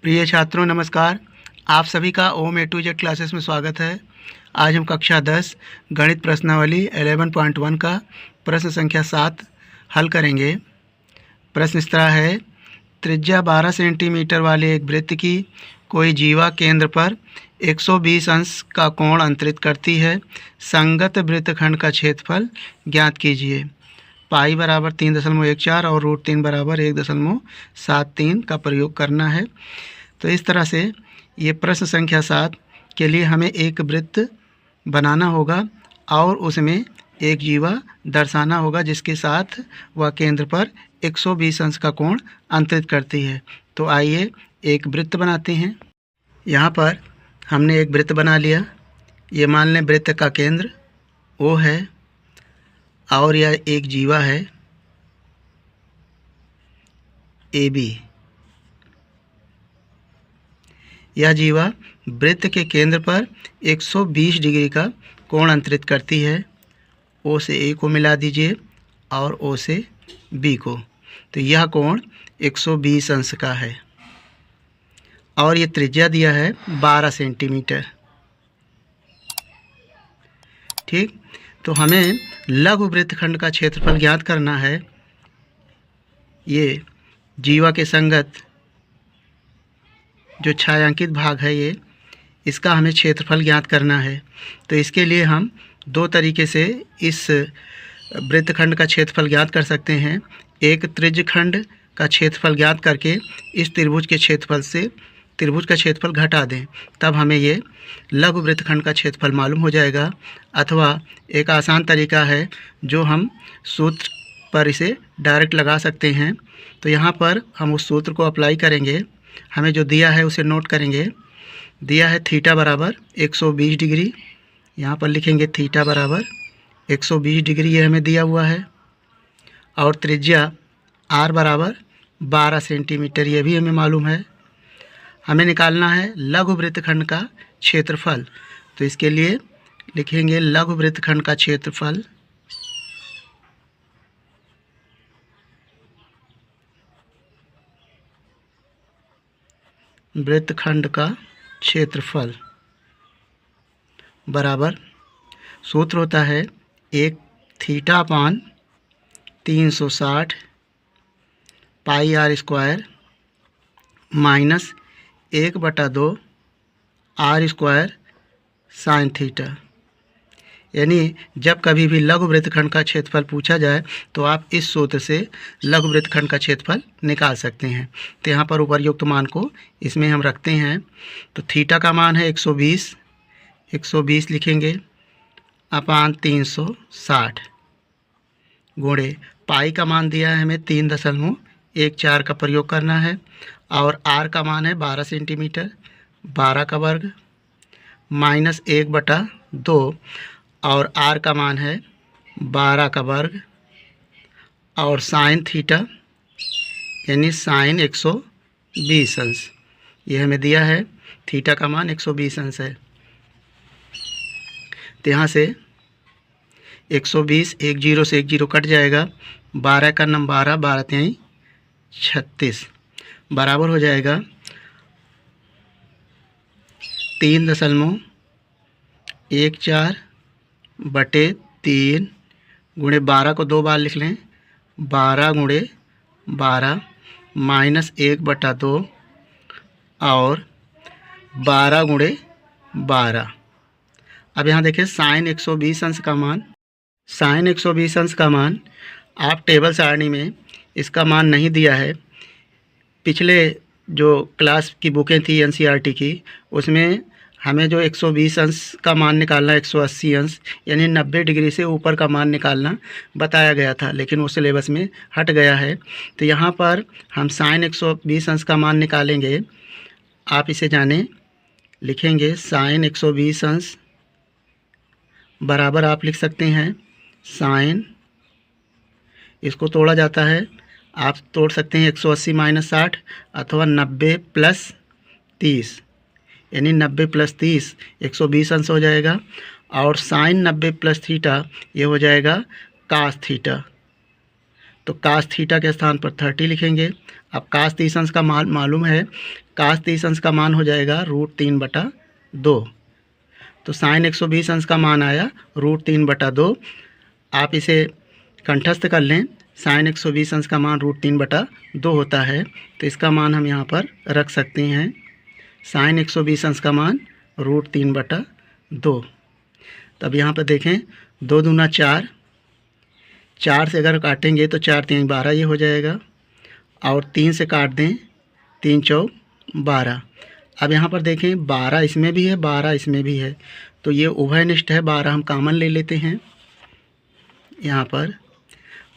प्रिय छात्रों नमस्कार। आप सभी का ओम ए टू जेड क्लासेस में स्वागत है। आज हम कक्षा 10 गणित प्रश्नावली 11.1 का प्रश्न संख्या 7 हल करेंगे। प्रश्न इस तरह है, त्रिज्या 12 सेंटीमीटर वाले एक वृत्त की कोई जीवा केंद्र पर 120 अंश का कोण अंतरित करती है। संगत वृत्तखंड का क्षेत्रफल ज्ञात कीजिए। पाई बराबर 3.14 और √3 बराबर 1.73 का प्रयोग करना है। तो इस तरह से ये प्रश्न संख्या 7 के लिए हमें एक वृत्त बनाना होगा और उसमें एक जीवा दर्शाना होगा जिसके साथ वह केंद्र पर 120 अंश का कोण अंतरित करती है। तो आइए एक वृत्त बनाते हैं। यहाँ पर हमने एक वृत्त बना लिया। ये मान लें वृत्त का केंद्र O है और यह एक जीवा है AB। यह जीवा वृत्त के केंद्र पर 120 डिग्री का कोण अंतरित करती है। O से A को मिला दीजिए और O से B को, तो यह कोण 120 अंश का है और ये त्रिज्या दिया है 12 सेंटीमीटर। ठीक, तो हमें लघु वृत्तखंड का क्षेत्रफल ज्ञात करना है। ये जीवा के संगत जो छायांकित भाग है ये, इसका हमें क्षेत्रफल ज्ञात करना है। तो इसके लिए हम दो तरीके से इस वृत्तखंड का क्षेत्रफल ज्ञात कर सकते हैं। एक त्रिज्यखंड का क्षेत्रफल ज्ञात करके इस त्रिभुज के क्षेत्रफल से त्रिभुज का क्षेत्रफल घटा दें, तब हमें ये लघु वृत्तखंड का क्षेत्रफल मालूम हो जाएगा। अथवा एक आसान तरीका है जो हम सूत्र पर इसे डायरेक्ट लगा सकते हैं। तो यहाँ पर हम उस सूत्र को अप्लाई करेंगे। हमें जो दिया है उसे नोट करेंगे। दिया है थीटा बराबर 120 डिग्री, यहाँ पर लिखेंगे थीटा बराबर 120 डिग्री, ये हमें दिया हुआ है। और त्रिज्या r बराबर 12 सेंटीमीटर, ये भी हमें मालूम है। हमें निकालना है लघु वृत्तखंड का क्षेत्रफल। तो इसके लिए लिखेंगे लघु वृत्तखंड का क्षेत्रफल वृत्तखंड का क्षेत्रफल बराबर, सूत्र होता है 1 थीटा अपान 360 पाई r square minus 1/2 r square sine theta. यानी जब कभी भी लघु वृत्तखंड का क्षेत्रफल पूछा जाए तो आप इस सूत्र से लघु वृत्तखंड का क्षेत्रफल निकाल सकते हैं। तो यहाँ पर उपर्युक्त मान को इसमें हम रखते हैं। तो थीटा का मान है 120 लिखेंगे अपान 360 गुणे पाई का मान दिया है हमें 3.14 का प्रयोग करना है और r का मान है 12 सेंटीमीटर, 12 का वर्ग माइनस 1/2 और r का मान है 12 का वर्ग और साइन थीटा यानी साइन 120 अंश, ये हमें दिया है। थीटा का मान 120 अंश है। तो यहाँ से 120 एक जीरो से एक जीरो कट जाएगा, 12 का नम 12, 12 तिहाई 36 बराबर हो जाएगा 3.14/3 गुणे 12 को 2 बार लिख लें, 12 गुणे 12 माइनस 1/2 और 12 गुणे 12। अब यहाँ देखिए साइन 120 अंश का मान, साइन 120 अंश का मान आप टेबल सारणी में इसका मान नहीं दिया है। पिछले जो क्लास की बुकें थी एनसीईआरटी की, उसमें हमें जो 120 अंश का मान निकालना, 180 अंश यानी 90 डिग्री से ऊपर का मान निकालना बताया गया था, लेकिन वो सिलेबस में हट गया है। तो यहाँ पर हम साइन 120 अंश का मान निकालेंगे। आप इसे जानें, लिखेंगे साइन 120 अंश बराबर आप लिख सकते हैं साइन, इसको तोड़ा जाता है, आप तोड़ सकते हैं 180 माइनस 60 अथवा 90 प्लस 30 यानी 90 प्लस 30 120 अंश हो जाएगा। और साइन 90 प्लस थीटा ये हो जाएगा कास थीटा। तो कास थीटा के स्थान पर 30 लिखेंगे। अब कास 30 अंश का मान मालूम है, कास 30 अंश का मान हो जाएगा √3/2। तो साइन 120 अंश का मान आया √3/2। आप इसे कंठस्थ कर लें, साइन 120 अंश का मान √3/2 होता है। तो इसका मान हम यहाँ पर रख सकते हैं, साइन 120 अंश का मान √3/2। तब यहाँ पर देखें 2 दूना 4, 4 से अगर काटेंगे तो 4 3 12 ये हो जाएगा, और 3 से काट दें 3 4 12। अब यहाँ पर देखें 12 इसमें भी है, 12 इसमें भी है, तो ये उभयनिष्ठ है। 12 हम कामन ले लेते हैं, यहाँ पर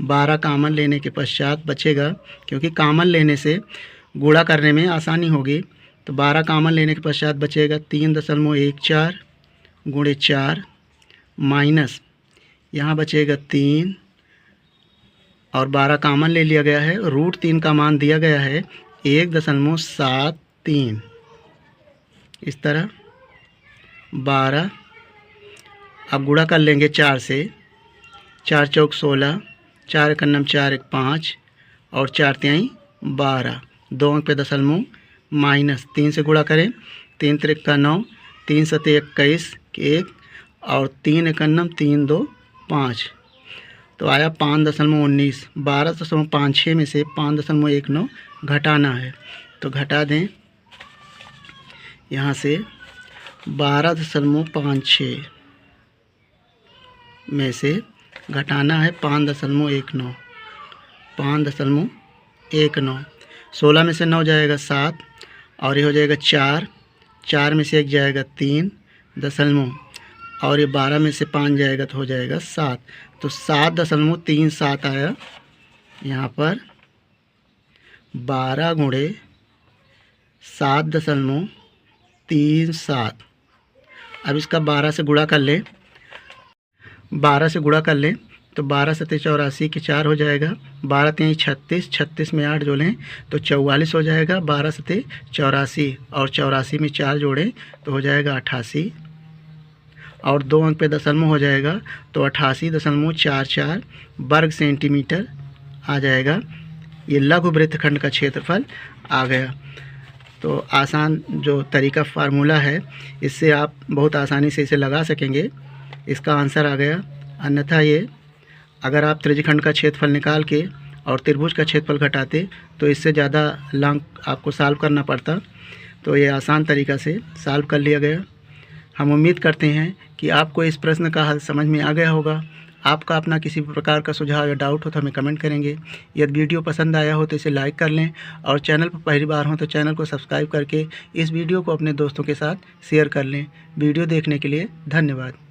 12 कामन लेने के पश्चात बचेगा, क्योंकि कामन लेने से गुणा करने में आसानी होगी। तो 12 कामन लेने के पश्चात बचेगा 3.14 गुणे 4 माइनस यहाँ बचेगा 3, और 12 कामन ले लिया गया है। √3 का मान दिया गया है 1.73। इस तरह 12, अब गुणा कर लेंगे 4 से, 4 चौक 16, 4 एक 4 एक 5, और 4 3 12, 2 अंक पे दशमलव माइनस 3 से गुणा करें, 3 3 का 9, 3 7 21 1, और 3 एक 3 2 5, तो आया 5.19। 12.56 में से 5.19 घटाना है, तो घटा दें यहाँ से 12.56 में से घटाना है 5.19, 5.19। 16 में से 9 जाएगा 7, और ये हो जाएगा 4, 4 में से 1 जाएगा 3 दशमलव, और ये 12 में से 5 जाएगा तो हो जाएगा 7, तो 7.37 आया। यहाँ पर 12 गुणे 7.37। अब इसका 12 से गुणा कर लें, 12 से गुणा कर लें तो 12 7 84 के 4 हो जाएगा, 12 3 36, 36 में 8 जोड़ें तो 44 हो जाएगा। 12 7 84, और 84 में 4 जोड़ें तो हो जाएगा 88, और 2 अंक पे दशमलव हो जाएगा, तो 88.44 वर्ग सेंटीमीटर आ जाएगा। ये लघु वृत्तखंड का क्षेत्रफल आ गया। तो आसान जो तरीका फार्मूला है, इससे आप बहुत आसानी से इसे लगा सकेंगे। इसका आंसर आ गया। अन्यथा ये अगर आप त्रिज्यखंड का क्षेत्रफल निकाल के और त्रिभुज का क्षेत्रफल घटाते तो इससे ज़्यादा लॉन्ग आपको सॉल्व करना पड़ता। तो ये आसान तरीक़ा से सॉल्व कर लिया गया। हम उम्मीद करते हैं कि आपको इस प्रश्न का हल समझ में आ गया होगा। आपका अपना किसी भी प्रकार का सुझाव या डाउट हो तो हमें कमेंट करेंगे। यदि वीडियो पसंद आया हो तो इसे लाइक कर लें, और चैनल पर पहली बार हो तो चैनल को सब्सक्राइब करके इस वीडियो को अपने दोस्तों के साथ शेयर कर लें। वीडियो देखने के लिए धन्यवाद।